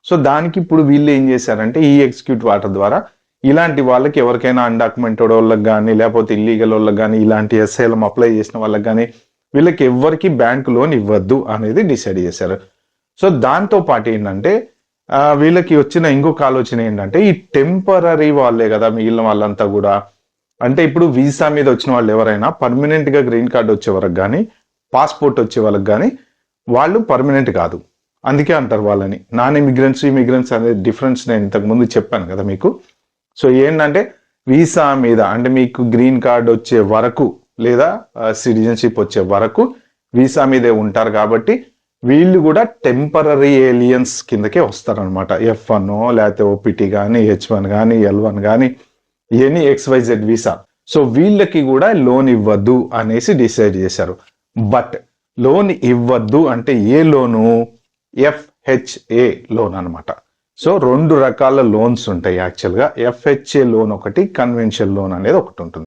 So దానికి ఇప్పుడు వీళ్ళు ఏం చేశారంటే ఈ ఎగ్జిక్యూటివ్ ఆర్డర్ ద్వారా ఇలాంటి వాళ్ళకి ఎవరికైనా అన్డాక్యుమెంటెడ్ వాళ్ళకి కానీ లేకపోతే ఇల్లీగల్ వాళ్ళకి కానీ ఇలాంటి ఎస్ఐలం అప్లై చేసిన వాళ్ళకి కానీ వీళ్ళకి ఎవరికి బ్యాంక్ లోన్ ఇవ్వద్దు అనేది డిసైడ్ చేశారు. సో దాంతో పాటు ఏంటంటే వీళ్ళకి వచ్చిన ఇంకొక ఆలోచన ఏంటంటే ఈ టెంపరీ వాళ్ళే కదా మిగిలిన వాళ్ళంతా కూడా, అంటే ఇప్పుడు వీసా మీద వచ్చిన వాళ్ళు ఎవరైనా పర్మనెంట్ గా గ్రీన్ కార్డ్ వచ్చే వరకు కానీ పాస్పోర్ట్ వచ్చే వాళ్ళకి కానీ వాళ్ళు పర్మనెంట్ కాదు. అందుకే అంటారు వాళ్ళని నాన్ ఇమిగ్రెంట్స్ అనేది డిఫరెన్స్ నేను ఇంతకు ముందు చెప్పాను కదా మీకు. సో ఏంటంటే వీసా మీద అంటే మీకు గ్రీన్ కార్డ్ వచ్చే వరకు లేదా సిటిజన్షిప్ వచ్చే వరకు వీసా మీదే ఉంటారు కాబట్టి వీళ్ళు కూడా టెంపరీ ఏలియన్స్ కిందకే వస్తారనమాట. F1 లేకపోతే ఓపీటీ కానీ H1 కానీ L1 కానీ ఎనీ XYZ వీసా. సో వీళ్ళకి కూడా లోన్ ఇవ్వద్దు అనేసి డిసైడ్ చేశారు. బట్ లోన్ ఇవ్వద్దు అంటే ఏ లోను? FHA లోన్ అనమాట. సో 2 రకాల లోన్స్ ఉంటాయి యాక్చువల్గా. FHA లోన్ ఒకటి, కన్వెన్షనల్ లోన్ అనేది ఒకటి ఉంటుంది.